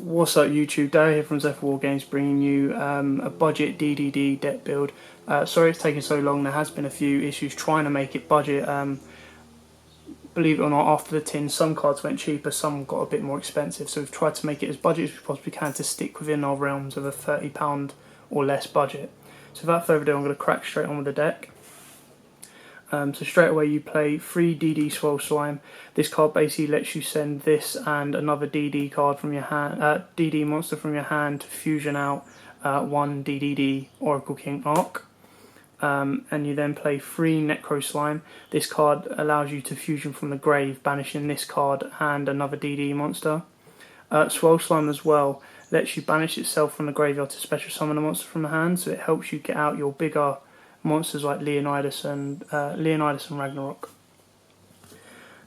What's up YouTube, Darry here from Zephyr Wargames, bringing you a budget DDD deck build. Sorry it's taken so long, there has been a few issues trying to make it budget. Believe it or not, after the tin some cards went cheaper, some got a bit more expensive, so we've tried to make it as budget as we possibly can to stick within our realms of a £30 or less budget. So without further ado, I'm going to crack straight on with the deck. So straight away you play 3 DD Swell Slime. This card basically lets you send this and another DD card from your hand, DD monster from your hand to fusion out 1 DDD Oracle King Arc. And you then play 3 Necro Slime. This card allows you to fusion from the grave, banishing this card and another DD monster. Swell Slime as well lets you banish itself from the graveyard to special summon a monster from the hand, so it helps you get out your bigger monsters like Leonidas and Ragnarok.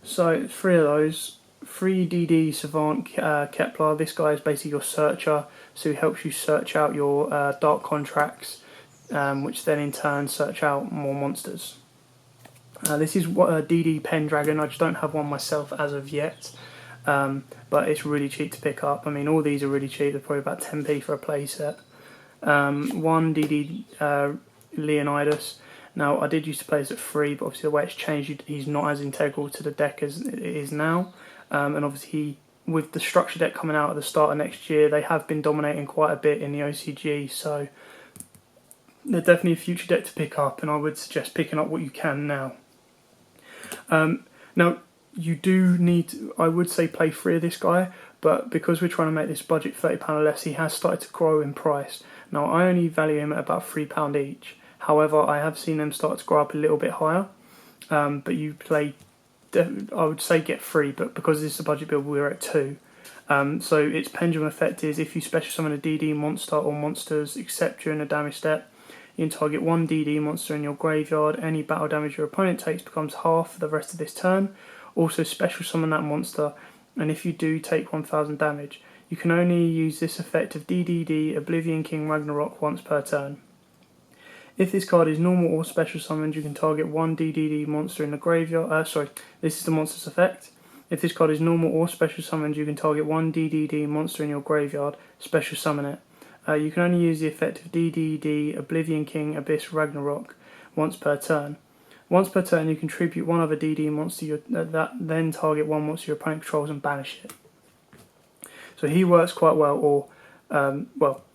So 3 of those. 3 DD Savant Kepler. This guy is basically your searcher, so he helps you search out your dark contracts, which then in turn search out more monsters. This is what a DD Pendragon. I just don't have one myself as of yet, but it's really cheap to pick up. I mean, all these are really cheap. They're probably about 10p for a playset. 1 DD Leonidas. Now, I did used to play this at 3, but obviously the way it's changed, he's not as integral to the deck as it is now. And obviously, with the structure deck coming out at the start of next year, they have been dominating quite a bit in the OCG, so they're definitely a future deck to pick up, and I would suggest picking up what you can now. Now, you do need to, I would say, play 3 of this guy, but because we're trying to make this budget £30 or less, he has started to grow in price. Now, I only value him at about £3 each. However, I have seen them start to grow up a little bit higher. But you play, I would say get 3, but because this is a budget build, we're at 2. So its pendulum effect is if you special summon a DD monster or monsters except during a damage step, you can target 1 DD monster in your graveyard. Any battle damage your opponent takes becomes half for the rest of this turn. Also special summon that monster, and if you do, take 1000 damage. You can only use this effect of DDD Oblivion King Ragnarok once per turn. If this card is normal or special summoned, you can target 1 DDD monster in the graveyard. This is the monster's effect. If this card is normal or special summoned, you can target 1 DDD monster in your graveyard, special summon it. You can only use the effect of DDD Oblivion King Abyss Ragnarok once per turn. Once per turn, you contribute 1 other DD monster then target 1 monster your opponent controls and banish it. So he works quite well, or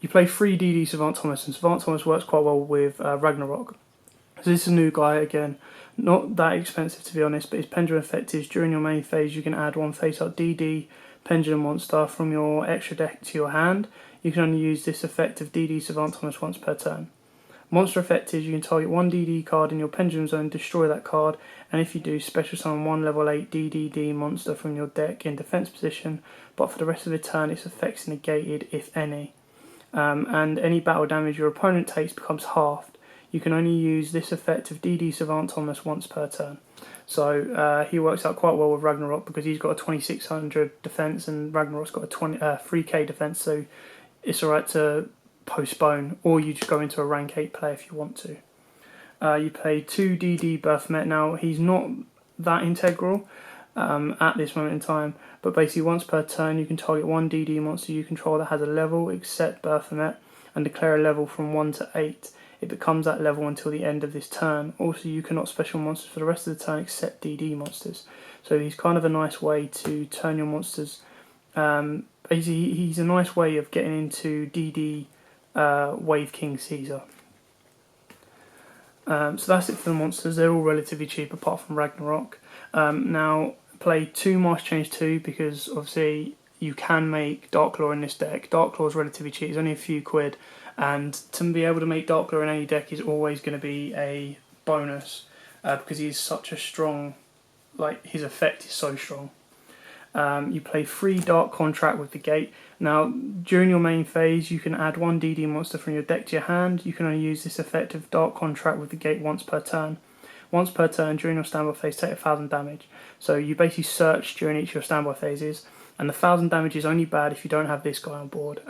you play 3 DD Savant Thomas, and Savant Thomas works quite well with Ragnarok. So this is a new guy, again, not that expensive to be honest, but his pendulum effect is during your main phase you can add 1 face-up DD pendulum monster from your extra deck to your hand. You can only use this effect of DD Savant Thomas once per turn. Monster effect is you can target 1 DD card in your pendulum zone, destroy that card, and if you do, special summon 1 level 8 DDD monster from your deck in defense position, but for the rest of the turn its effects are negated, if any. And any battle damage your opponent takes becomes halved. You can only use this effect of DD Savant Thomas once per turn. So he works out quite well with Ragnarok because he's got a 2600 defense and Ragnarok's got a 3k defense, so it's alright to postpone, or you just go into a rank 8 play if you want to. You play 2 DD Baphomet. Now, he's not that integral at this moment in time, but basically once per turn you can target 1 DD monster you control that has a level except Baphomet and declare a level from 1 to 8. It becomes that level until the end of this turn. Also, you cannot special monsters for the rest of the turn except DD monsters. So he's kind of a nice way to turn your monsters. He's a nice way of getting into DD Wave King Caesar. So that's it for the monsters. They're all relatively cheap apart from Ragnarok. Now play 2 Master Change 2 because obviously you can make Dark Claw in this deck. Dark Claw is relatively cheap, it's only a few quid, and to be able to make Dark Claw in any deck is always going to be a bonus because he's such a strong, like his effect is so strong. You play 3 Dark Contract with the Gate. Now, during your main phase, you can add 1 DD monster from your deck to your hand. You can only use this effect of Dark Contract with the Gate once per turn. Once per turn, during your standby phase, take 1000 damage. So you basically search during each of your standby phases, and the 1000 damage is only bad if you don't have this guy on board,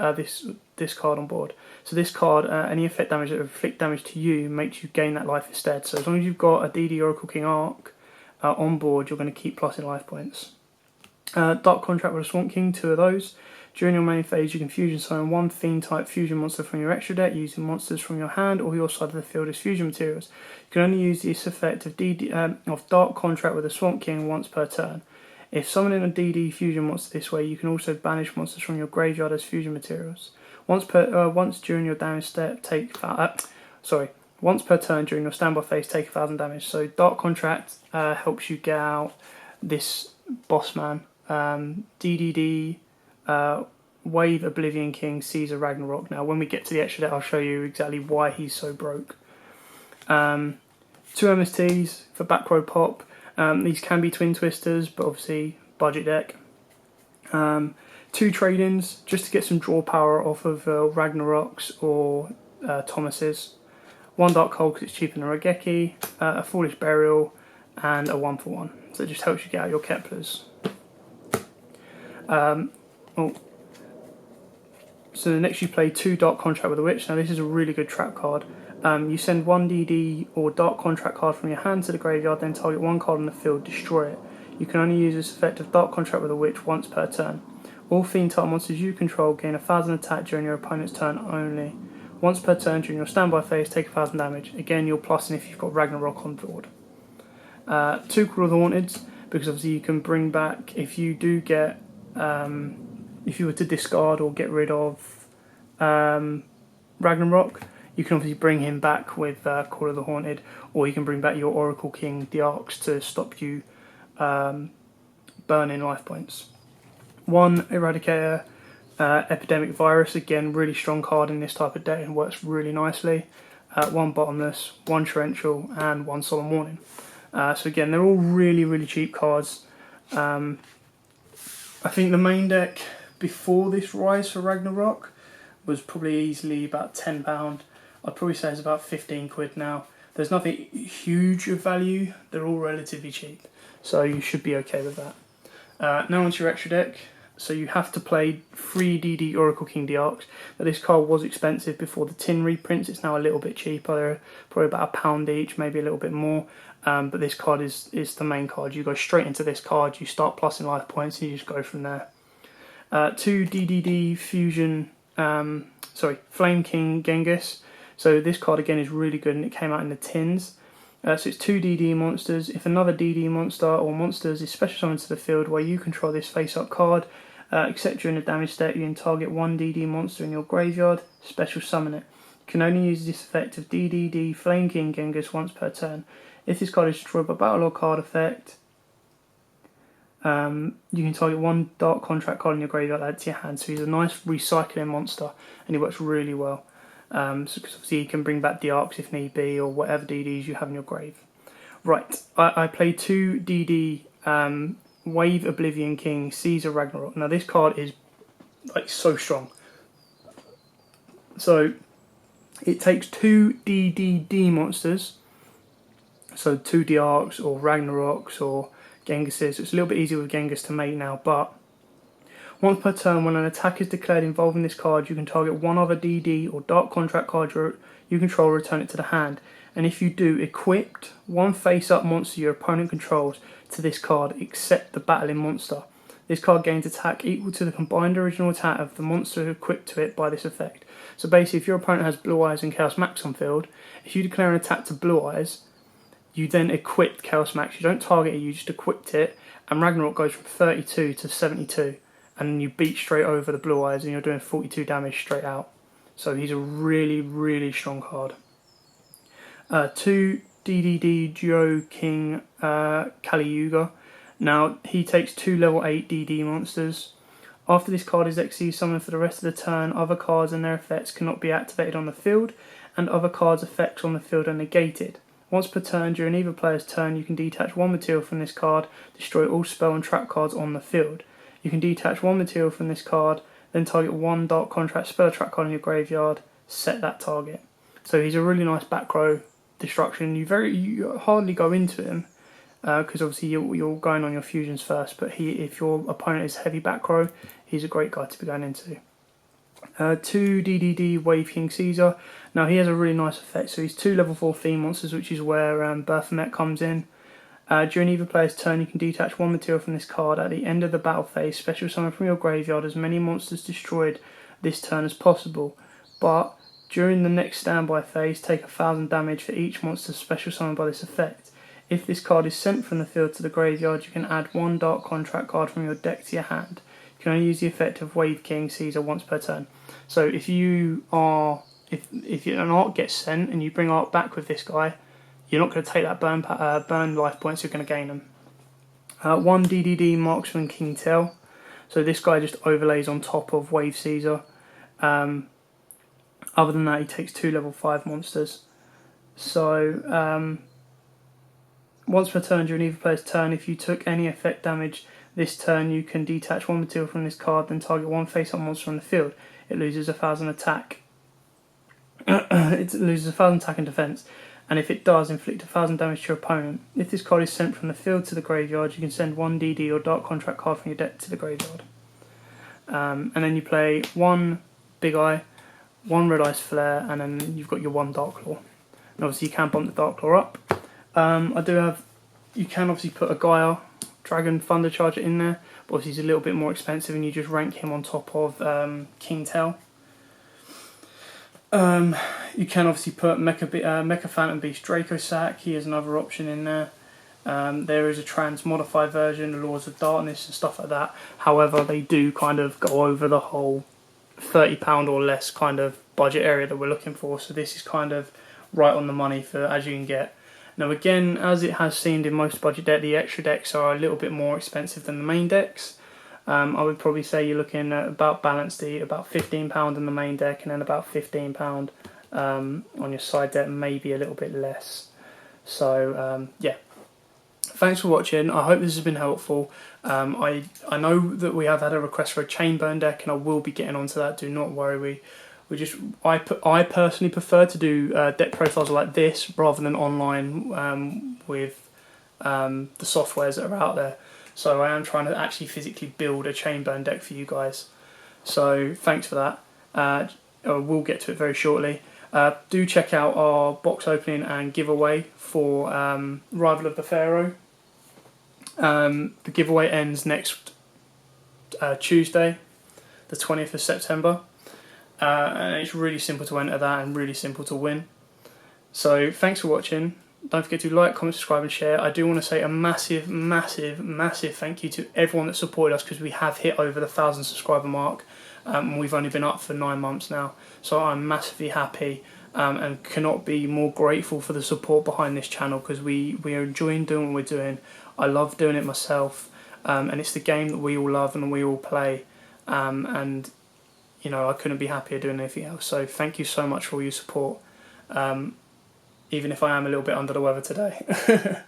this card on board. So this card, any effect damage that will inflict damage to you makes you gain that life instead. So as long as you've got a DD Oracle King Arc on board, you're going to keep plussing life points. Dark Contract with a Swamp King, 2 of those. During your main phase, you can fusion summon one Fiend type fusion monster from your extra deck using monsters from your hand or your side of the field as fusion materials. You can only use this effect of Dark Contract with a Swamp King once per turn. If summoning a DD fusion monster this way, you can also banish monsters from your graveyard as fusion materials. Once during your damage step, once per turn during your standby phase, take 1,000 damage. So Dark Contract helps you get out this boss man. DDD, Wave, Oblivion King, Caesar, Ragnarok. Now, when we get to the extra deck, I'll show you exactly why he's so broke. 2 MSTs for back row pop. These can be Twin Twisters, but obviously budget deck. 2 trade-ins just to get some draw power off of Ragnarok's or Thomas's. 1 Dark Hole because it's cheaper than Regeki, a Foolish Burial, and a 1-for-1. So it just helps you get out your Keplers. So next you play 2 Dark Contract with a Witch. Now this is a really good trap card. You send 1 DD or Dark Contract card from your hand to the graveyard, then target 1 card on the field, destroy it. You can only use this effect of Dark Contract with a Witch once per turn. All Fiend type monsters you control gain 1,000 attack during your opponent's turn only. Once per turn during your standby phase, take 1,000 damage. Again, you're plussing if you've got Ragnarok on board. 2 Call of the Haunteds, because obviously you can bring back, if you do get, if you were to discard or get rid of Ragnarok, you can obviously bring him back with Call of the Haunted, or you can bring back your Oracle King, the Arcs, to stop you burning life points. 1 Eradicator, Epidemic Virus, again, really strong card in this type of deck and works really nicely. 1 Bottomless, 1 Torrential, and 1 Solemn Warning. So again, they're all really, really cheap cards. I think the main deck before this rise for Ragnarok was probably easily about £10. I'd probably say it's about 15 quid now. There's nothing huge of value. They're all relatively cheap. So you should be okay with that. Now onto your extra deck. So you have to play 3 DD Oracle King Arcs. Now this card was expensive before the tin reprints. It's now a little bit cheaper. They're probably about £1 each, maybe a little bit more. But this card is the main card. You go straight into this card, you start plussing life points, and you just go from there. 2 DDD Fusion, Flame King Genghis. So this card again is really good, and it came out in the tins. So it's 2 DD monsters. If another DD monster or monsters is special summoned to the field where you control this face-up card, except during the damage step, you can target 1 DD monster in your graveyard, special summon it. You can only use this effect of DDD Flame King Genghis once per turn. If this card is destroyed by battle or card effect, you can target 1 Dark Contract card in your graveyard, add to your hand. So he's a nice recycling monster, and he works really well. Because obviously he can bring back the Arcs if need be, or whatever DDs you have in your grave. Right, I played 2 DD Wave, Oblivion King, Caesar, Ragnarok. Now this card is like so strong. So it takes 2 DDD monsters, so 2 Arcs or Ragnaroks or Genghises. It's a little bit easier with Genghis to make now, but once per turn, when an attack is declared involving this card, you can target 1 other DD or Dark Contract card you control, return it to the hand. And if you do, equipped 1 face-up monster your opponent controls to this card, except the battling monster. This card gains attack equal to the combined original attack of the monster equipped to it by this effect. So basically, if your opponent has Blue Eyes and Chaos Max on field, if you declare an attack to Blue Eyes, you then equip Chaos Max. You don't target it, you just equipped it, and Ragnarok goes from 32 to 72. And you beat straight over the Blue Eyes, and you're doing 42 damage straight out. So he's a really, really strong card. 2 DDD Yugioh King Kali Yuga. Now he takes 2 level 8 DD monsters. After this card is XC summoned for the rest of the turn, other cards and their effects cannot be activated on the field, and other cards' effects on the field are negated. Once per turn, during either player's turn, you can detach 1 material from this card, destroy all spell and trap cards on the field. You can detach 1 material from this card, then target 1 Dark Contract spell trap card in your graveyard, set that target. So he's a really nice back row destruction. You hardly go into him, because obviously you're going on your fusions first, but if your opponent is heavy back row, he's a great guy to be going into. 2 DDD Wave King Caesar. Now he has a really nice effect, so he's 2 level 4 theme monsters, which is where Baphomet comes in. During either player's turn, you can detach one material from this card. At the end of the battle phase, special summon from your graveyard as many monsters destroyed this turn as possible. But during the next standby phase, take 1000 damage for each monster special summoned by this effect. If this card is sent from the field to the graveyard, you can add one Dark Contract card from your deck to your hand. You can only use the effect of Wave King Caesar once per turn. So if you are, if an art gets sent and you bring art back with this guy, you're not going to take that burn life points, you're going to gain them. One DDD Marksman King Tail. So this guy just overlays on top of Wave Caesar. Other than that, he takes 2 level 5 monsters. So once per turn during either player's turn, if you took any effect damage this turn, you can detach one material from this card, then target one face-up monster on the field. It loses 1000 attack. It loses 1000 attack and defense, and if it does, inflict 1000 damage to your opponent. If this card is sent from the field to the graveyard, you can send one DD or Dark Contract card from your deck to the graveyard. And then you play one Big Eye, one Red Ice Flare, and then you've got your one Dark Claw. And obviously you can bump the Dark Claw up. You can obviously put a Gaia Dragon Thunder Charger in there, but obviously he's a little bit more expensive and you just rank him on top of King Tail. You can obviously put Mecha Phantom Beast Draco Sack, he is another option in there. There is a trans modified version, the Laws of Darkness and stuff like that. However, they do kind of go over the whole £30 or less kind of budget area that we're looking for, so this is kind of right on the money for as you can get. Now again, as it has seemed in most budget decks, the extra decks are a little bit more expensive than the main decks. I would probably say you're looking at about balanced, about £15 in the main deck and then about £15 on your side deck, maybe a little bit less. So yeah, thanks for watching. I hope this has been helpful. I know that we have had a request for a chain burn deck, and I will be getting onto that. Do not worry. I personally prefer to do deck profiles like this rather than online with the softwares that are out there. So I am trying to actually physically build a chain burn deck for you guys. So thanks for that. We'll get to it very shortly. Do check out our box opening and giveaway for Rival of the Pharaoh. The giveaway ends next Tuesday, the 20th of September. And it's really simple to enter that and really simple to win. So thanks for watching. Don't forget to like, comment, subscribe and share. I do want to say a massive thank you to everyone that supported us, because we have hit over the 1,000 subscriber mark. And we've only been up for 9 months now. So I'm massively happy and cannot be more grateful for the support behind this channel, because we are enjoying doing what we're doing. I love doing it myself, and it's the game that we all love and we all play. And you know, I couldn't be happier doing anything else. So thank you so much for all your support, even if I am a little bit under the weather today.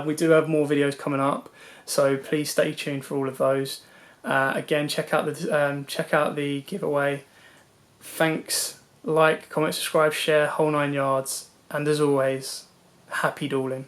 We do have more videos coming up, so please stay tuned for all of those. Again, check out the giveaway. Thanks, like, comment, subscribe, share, whole 9 yards, and as always, happy dueling.